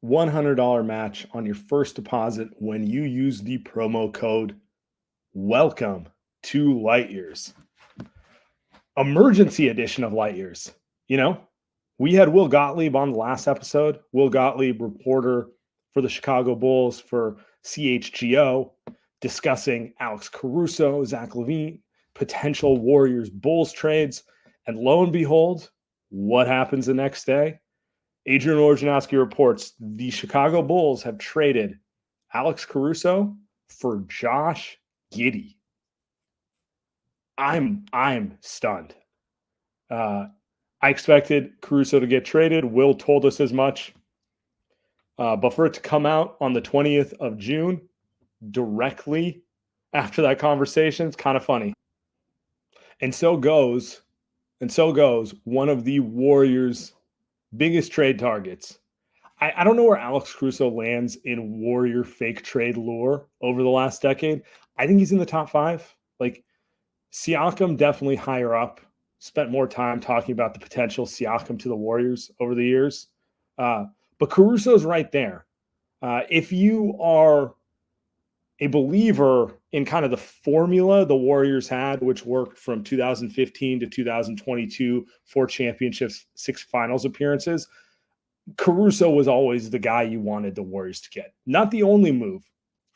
$100 match on your first deposit when you use the promo code WELCOME to Light Years. Emergency edition of Light Years. You know, we had Will Gottlieb on the last episode. Will Gottlieb, reporter for the Chicago Bulls for CHGO, discussing Alex Caruso, Zach LaVine, potential Warriors Bulls trades. And lo and behold, what happens the next day? Adrian Wojnarowski reports the Chicago Bulls have traded Alex Caruso for Josh Giddey. I'm stunned. I expected Caruso to get traded. Will told us as much. But for it to come out on the 20th of June, directly after that conversation, it's kind of funny. And so goes one of the Warriors' biggest trade targets. I don't know where Alex Caruso lands in Warrior fake trade lore over the last decade. I think he's in the top 5. Like, Siakam definitely higher up. Spent more time talking about the potential Siakam to the Warriors over the years. But Caruso's right there. If you are a believer in kind of the formula the Warriors had, which worked from 2015 to 2022, 4 championships, 6 finals appearances, Caruso was always the guy you wanted the Warriors to get. Not the only move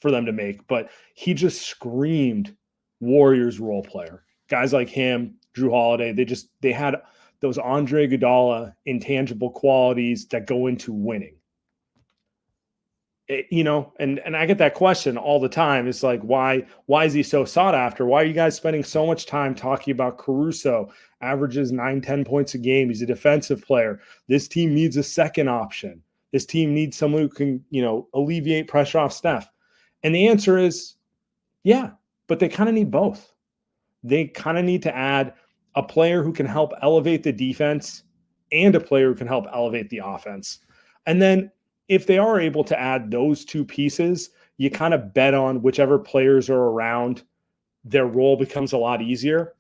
for them to make, but he just screamed Warriors role player. Guys like him, Drew Holiday, they had those Andre Iguodala intangible qualities that go into winning. And I get that question all the time. It's like, why is he so sought after? Why are you guys spending so much time talking about Caruso? Averages 9-10 points a game. He's a defensive player. This team needs a second option. This team needs someone who can, alleviate pressure off Steph. And the answer is, yeah, but they kind of need both. They kind of need to add a player who can help elevate the defense and a player who can help elevate the offense. And then if they are able to add those two pieces, you kind of bet on whichever players are around, their role becomes a lot easier,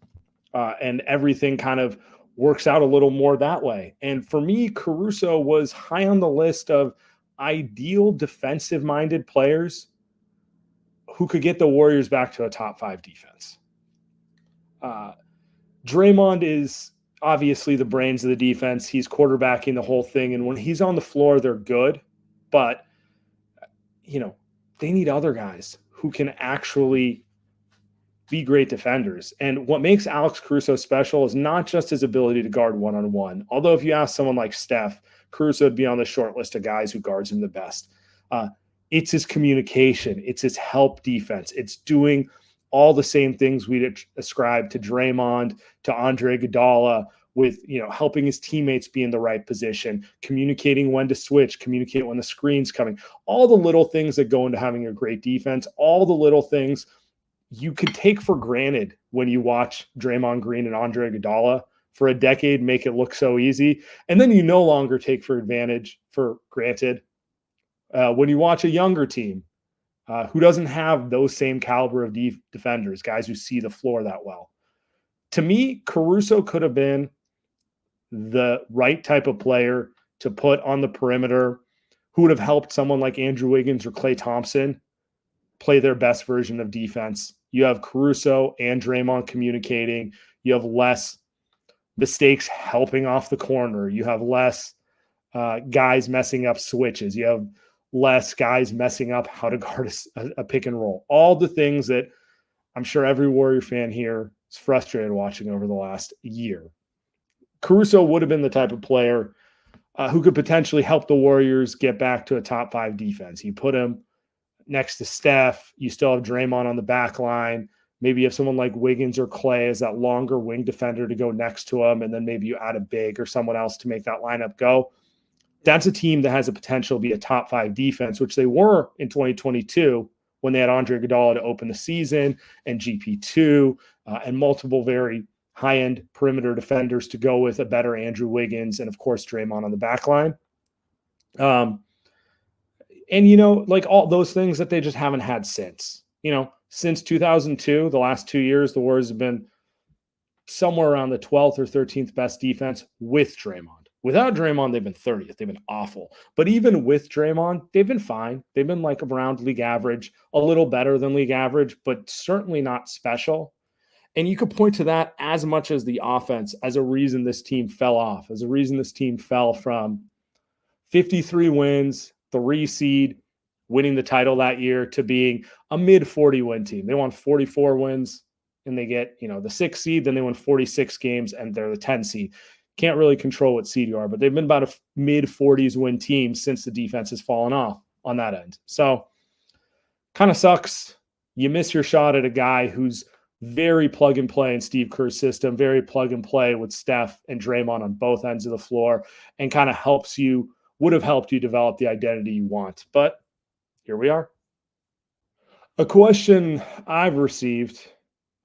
and everything kind of works out a little more that way. And for me, Caruso was high on the list of ideal defensive-minded players who could get the Warriors back to a top 5 defense. Draymond is obviously the brains of the defense. He's quarterbacking the whole thing. And when he's on the floor, they're good. But, they need other guys who can actually be great defenders. And what makes Alex Caruso special is not just his ability to guard one-on-one. Although if you ask someone like Steph, Caruso would be on the short list of guys who guards him the best. It's his communication. It's his help defense. It's doing all the same things we'd ascribe to Draymond, to Andre Iguodala, with helping his teammates be in the right position, communicating when to switch, communicate when the screen's coming. All the little things that go into having a great defense, all the little things you could take for granted when you watch Draymond Green and Andre Iguodala for a decade make it look so easy. And then you no longer take for granted when you watch a younger team who doesn't have those same caliber of defenders, guys who see the floor that well. To me, Caruso could have been the right type of player to put on the perimeter who would have helped someone like Andrew Wiggins or Klay Thompson play their best version of defense. You have Caruso and Draymond communicating. You have less mistakes helping off the corner. You have less guys messing up switches. You have less guys messing up how to guard a pick and roll. All the things that I'm sure every Warrior fan here is frustrated watching over the last year. Caruso would have been the type of player who could potentially help the Warriors get back to a top 5 defense. You put him next to Steph. You still have Draymond on the back line. Maybe you have someone like Wiggins or Klay as that longer wing defender to go next to him, and then maybe you add a big or someone else to make that lineup go. That's a team that has a potential to be a top 5 defense, which they were in 2022 when they had Andre Iguodala to open the season and GP2 and multiple very high-end perimeter defenders to go with a better Andrew Wiggins and, of course, Draymond on the back line. And, like all those things that they just haven't had since. Since 2002, the last 2 years, the Warriors have been somewhere around the 12th or 13th best defense with Draymond. Without Draymond, they've been 30th. They've been awful. But even with Draymond, they've been fine. They've been like around league average, a little better than league average, but certainly not special. And you could point to that as much as the offense as a reason this team fell off, as a reason this team fell from 53 wins, 3 seed, winning the title that year, to being a mid 40 win team. They won 44 wins and they get, the 6 seed, then they win 46 games and they're the 10 seed. Can't really control what seed you are, but they've been about a mid 40s win team since the defense has fallen off on that end. So kind of sucks. You miss your shot at a guy who's very plug and play in Steve Kerr's system, very plug and play with Steph and Draymond on both ends of the floor, and kind of would have helped you develop the identity you want. But here we are. A question I've received,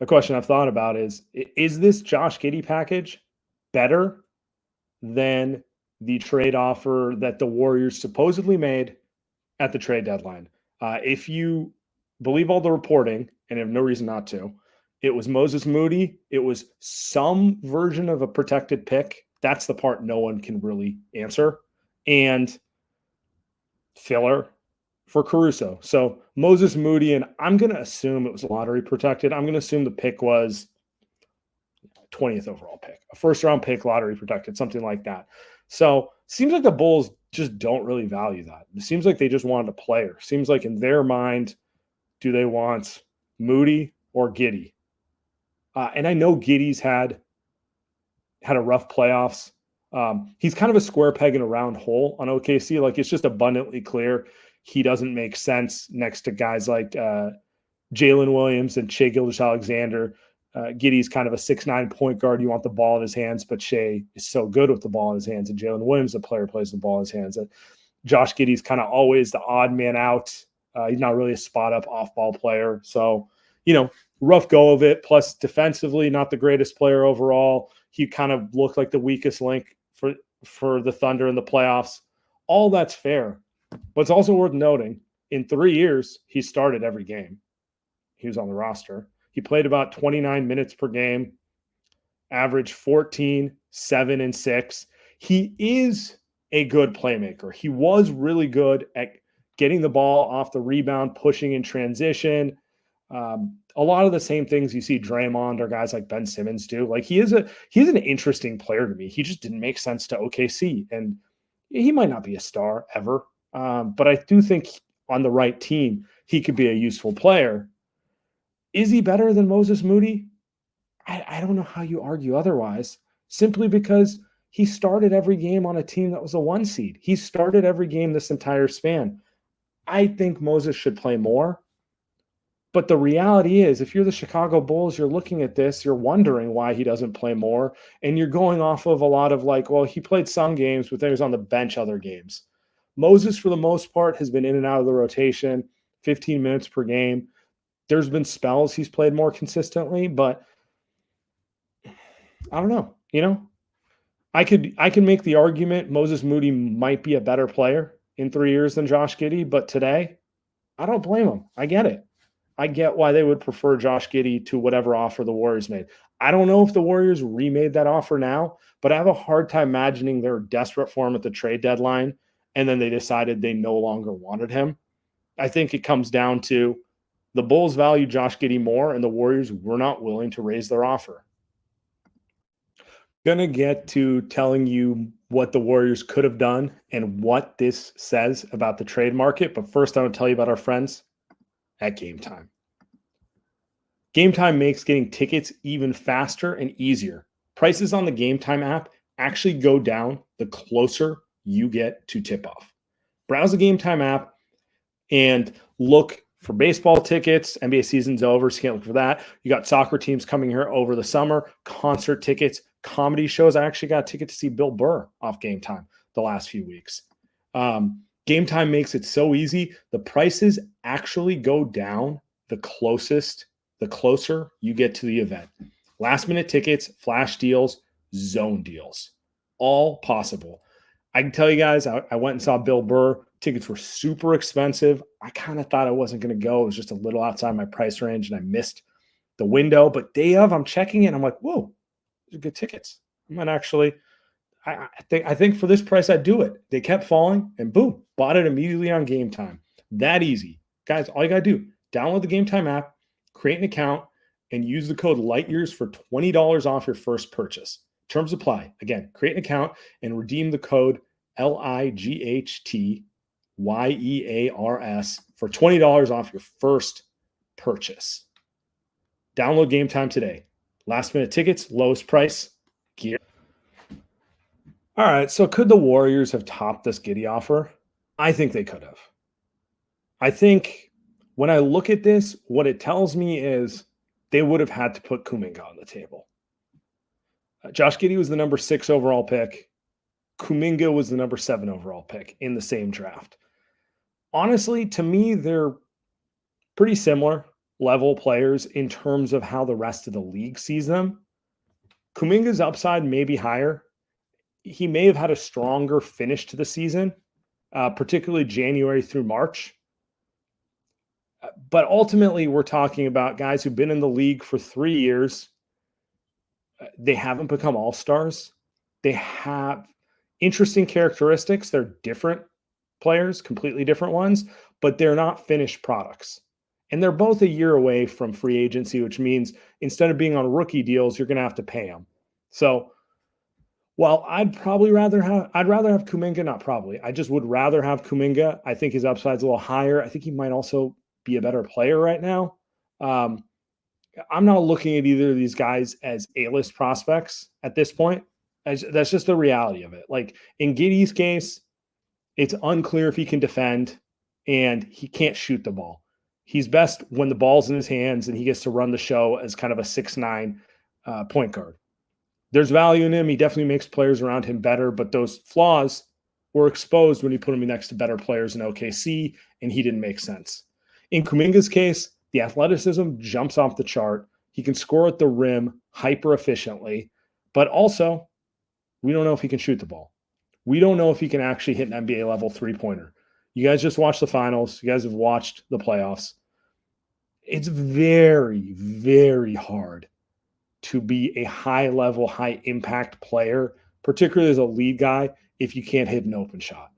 a question I've thought about is this Josh Giddey package better than the trade offer that the Warriors supposedly made at the trade deadline? If you believe all the reporting, and have no reason not to, it was Moses Moody. It was some version of a protected pick. That's the part no one can really answer. And filler for Caruso. So Moses Moody, and I'm going to assume it was lottery protected. I'm going to assume the pick was 20th overall pick, a first round pick, lottery protected, something like that. So seems like the Bulls just don't really value that. It seems like they just wanted a player. Seems like in their mind, do they want Moody or Giddey? And I know Giddey's had a rough playoffs. He's kind of a square peg in a round hole on OKC. Like, it's just abundantly clear he doesn't make sense next to guys like Jalen Williams and Shai Gilgeous-Alexander. Giddey's kind of a 6'9" point guard. You want the ball in his hands, but Shai is so good with the ball in his hands. And Jalen Williams, the player, plays the ball in his hands. Josh Giddey's kind of always the odd man out. He's not really a spot-up off-ball player. So, rough go of it. Plus, defensively, not the greatest player overall. He kind of looked like the weakest link for the Thunder in the playoffs. All that's fair. But it's also worth noting, in 3 years, he started every game. He was on the roster. He played about 29 minutes per game, averaged 14, 7, and 6. He is a good playmaker. He was really good at getting the ball off the rebound, pushing in transition. A lot of the same things you see Draymond or guys like Ben Simmons do. Like, he's an interesting player to me. He just didn't make sense to OKC, and he might not be a star ever. But I do think on the right team, he could be a useful player. Is he better than Moses Moody? I don't know how you argue otherwise, simply because he started every game on a team that was a 1 seed. He started every game this entire span. I think Moses should play more. But the reality is, if you're the Chicago Bulls, you're looking at this, you're wondering why he doesn't play more. And you're going off of a lot of like, well, he played some games, but then he was on the bench other games. Moses, for the most part, has been in and out of the rotation, 15 minutes per game. There's been spells he's played more consistently, but I don't know. I can make the argument Moses Moody might be a better player in 3 years than Josh Giddey, but today, I don't blame him. I get it. I get why they would prefer Josh Giddey to whatever offer the Warriors made. I don't know if the Warriors remade that offer now, but I have a hard time imagining they were desperate for him at the trade deadline, and then they decided they no longer wanted him. I think it comes down to the Bulls value Josh Giddey more, and the Warriors were not willing to raise their offer. Gonna get to telling you what the Warriors could have done and what this says about the trade market, but first I want to tell you about our friends at GameTime. GameTime makes getting tickets even faster and easier. Prices on the GameTime app actually go down the closer you get to tip-off. Browse the GameTime app and look for baseball tickets. NBA season's over, so you can't look for that. You got soccer teams coming here over the summer, concert tickets, comedy shows. I actually got a ticket to see Bill Burr off GameTime the last few weeks. GameTime makes it so easy. The prices actually go down the closer you get to the event. Last minute tickets, flash deals, zone deals, all possible. I can tell you guys, I went and saw Bill Burr. Tickets were super expensive. I kind of thought I wasn't going to go. It was just a little outside my price range, and I missed the window. But day of, I'm checking it, and I'm like, whoa, these are good tickets. I might actually I think for this price, I'd do it. They kept falling and boom, bought it immediately on GameTime. That easy. Guys, all you got to do, download the GameTime app, create an account, and use the code LIGHTYEARS for $20 off your first purchase. Terms apply. Again, create an account and redeem the code LIGHTYEARS for $20 off your first purchase. Download GameTime today. Last minute tickets, lowest price, gear. All right, so could the Warriors have topped this Giddey offer? I think they could have. I think when I look at this, what it tells me is they would have had to put Kuminga on the table. Josh Giddey was the number 6 overall pick. Kuminga was the number 7 overall pick in the same draft. Honestly, to me, they're pretty similar level players in terms of how the rest of the league sees them. Kuminga's upside may be higher. He may have had a stronger finish to the season, particularly January through March. But ultimately, we're talking about guys who've been in the league for 3 years. They haven't become all-stars. They have interesting characteristics. They're different players, completely different ones, but they're not finished products. And they're both a year away from free agency, which means instead of being on rookie deals, you're going to have to pay them. So while I'd rather have Kuminga, not probably. I just would rather have Kuminga. I think his upside's a little higher. I think he might also be a better player right now. I'm not looking at either of these guys as A-list prospects at this point. That's just the reality of it. Like in Giddey's case, it's unclear if he can defend and he can't shoot the ball. He's best when the ball's in his hands and he gets to run the show as kind of a 6'9" point guard. There's value in him. He definitely makes players around him better, but those flaws were exposed when you put him next to better players in OKC, and he didn't make sense. In Kuminga's case, the athleticism jumps off the chart. He can score at the rim hyper efficiently, but also we don't know if he can shoot the ball. We don't know if he can actually hit an NBA level three-pointer. You guys just watched the finals. You guys have watched the playoffs. It's very, very hard to be a high-level, high-impact player, particularly as a lead guy, if you can't hit an open shot.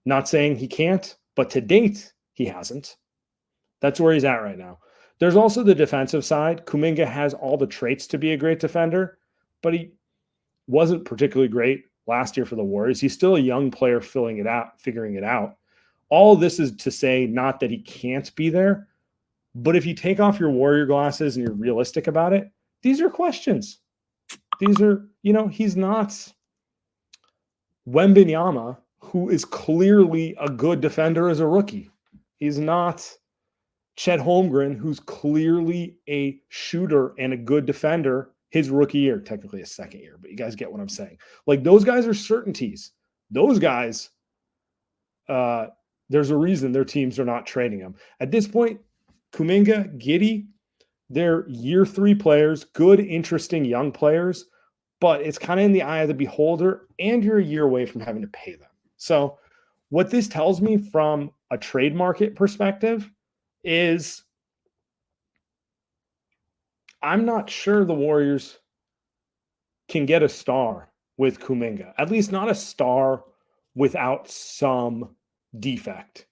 Not saying he can't, but to date, he hasn't. That's where he's at right now. There's also the defensive side. Kuminga has all the traits to be a great defender, but he wasn't particularly great last year for the Warriors. He's still a young player figuring it out. All of this is to say not that he can't be there, but if you take off your Warrior glasses and you're realistic about it, these are questions. These are, he's not Wembanyama, who is clearly a good defender as a rookie. He's not Chet Holmgren, who's clearly a shooter and a good defender his rookie year, technically his second year, but you guys get what I'm saying. Like, those guys are certainties. Those guys, there's a reason their teams are not trading them. At this point, Kuminga, Giddey, they're year 3 players, good, interesting young players, but it's kind of in the eye of the beholder, and you're a year away from having to pay them. So what this tells me from a trade market perspective is I'm not sure the Warriors can get a star with Kuminga, at least not a star without some defect.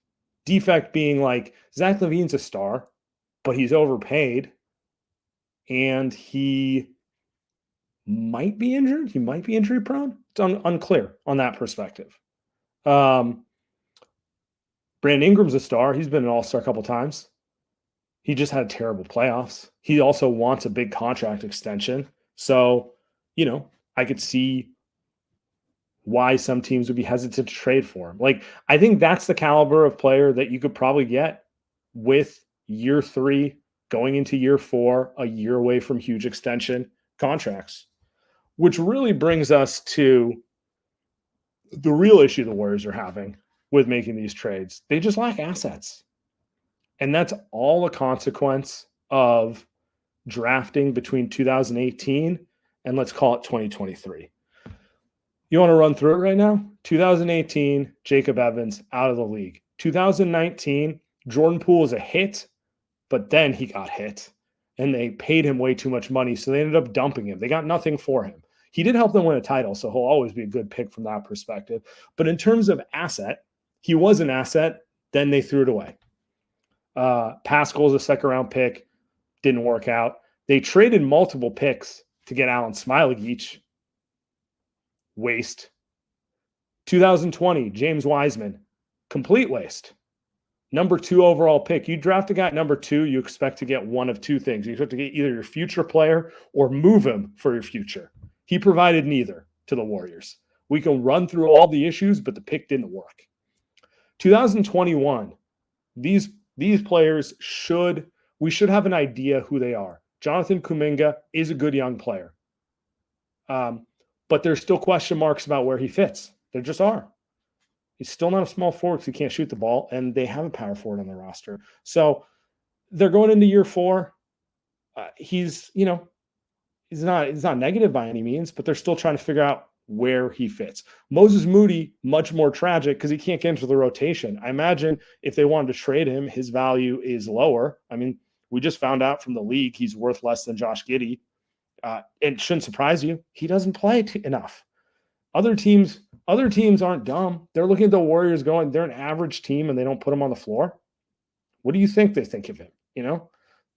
Defect being like Zach LaVine's a star, but he's overpaid and he might be injured. He might be injury prone. It's unclear on that perspective. Brandon Ingram's a star. He's been an all-star a couple times. He just had terrible playoffs. He also wants a big contract extension. So, I could see why some teams would be hesitant to trade for him. Like, I think that's the caliber of player that you could probably get with year 3 going into year 4, a year away from huge extension contracts, which really brings us to the real issue the Warriors are having with making these trades. They just lack assets. And that's all a consequence of drafting between 2018 and let's call it 2023. You want to run through it right now? 2018, Jacob Evans out of the league. 2019, Jordan Poole is a hit, but then he got hit and they paid him way too much money. So they ended up dumping him. They got nothing for him. He did help them win a title, so he'll always be a good pick from that perspective. But in terms of asset, he was an asset. Then they threw it away. Pascal's a second-round pick. Didn't work out. They traded multiple picks to get Alan Smailagic. Waste. 2020, James Wiseman. Complete waste. Number 2 overall pick. You draft a guy at number 2, you expect to get one of two things. You expect to get either your future player or move him for your future. He provided neither to the Warriors. We can run through all the issues, but the pick didn't work. 2021, these players we should have an idea who they are. Jonathan Kuminga is a good young player. But there's still question marks about where he fits. There just are. He's still not a small forward because he can't shoot the ball, and they have a power forward on the roster. So they're going into year 4. He's not negative by any means, but they're still trying to figure out where he fits. Moses Moody, much more tragic because he can't get into the rotation. I imagine if they wanted to trade him, his value is lower. I mean, we just found out from the league he's worth less than Josh Giddey. It shouldn't surprise you. He doesn't play enough. Other teams aren't dumb. They're looking at the Warriors going, they're an average team and they don't put him on the floor. What do you think they think of him?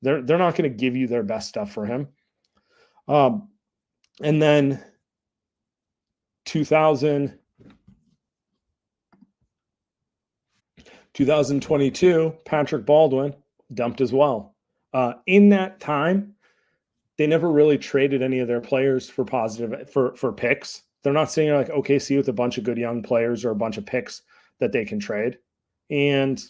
They're not going to give you their best stuff for him. And then 2022, Patrick Baldwin dumped as well. In that time, they never really traded any of their players for picks. They're not sitting there like OKC with a bunch of good young players or a bunch of picks that they can trade. And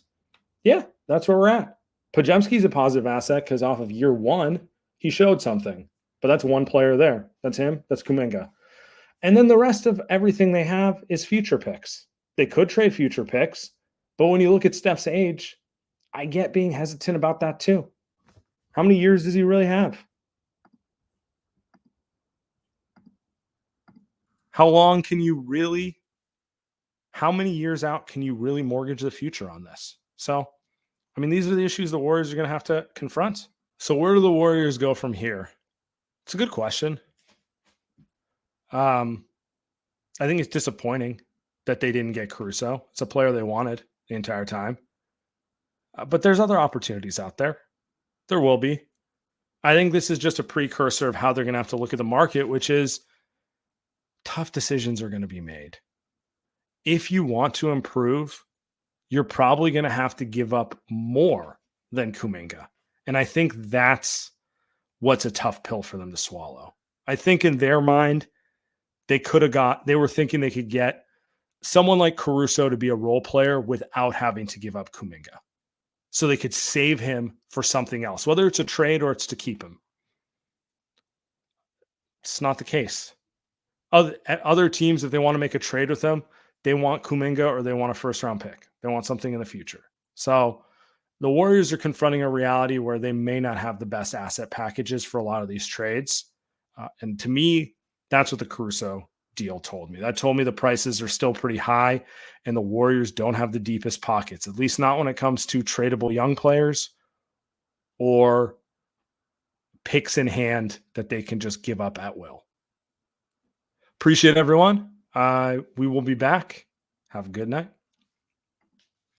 yeah, that's where we're at. Podziemski's a positive asset because off of year 1, he showed something. But that's one player there. That's him. That's Kuminga. And then the rest of everything they have is future picks. They could trade future picks, but when you look at Steph's age, I get being hesitant about that too. How many years does he really have? How many years out can you really mortgage the future on this? So, I mean, these are the issues the Warriors are going to have to confront. So where do the Warriors go from here? It's a good question. I think it's disappointing that they didn't get Caruso. It's a player they wanted the entire time. But there's other opportunities out there. There will be. I think this is just a precursor of how they're going to have to look at the market, which is tough decisions are going to be made. If you want to improve, you're probably going to have to give up more than Kuminga. And I think that's what's a tough pill for them to swallow. I think in their mind, they were thinking they could get someone like Caruso to be a role player without having to give up Kuminga. So they could save him for something else, whether it's a trade or it's to keep him. It's not the case. Other teams, if they want to make a trade with them, they want Kuminga or they want a first-round pick. They want something in the future. So the Warriors are confronting a reality where they may not have the best asset packages for a lot of these trades. And to me, that's what the Caruso deal told me. That told me the prices are still pretty high and the Warriors don't have the deepest pockets, at least not when it comes to tradable young players or picks in hand that they can just give up at will. Appreciate everyone. We will be back. Have a good night.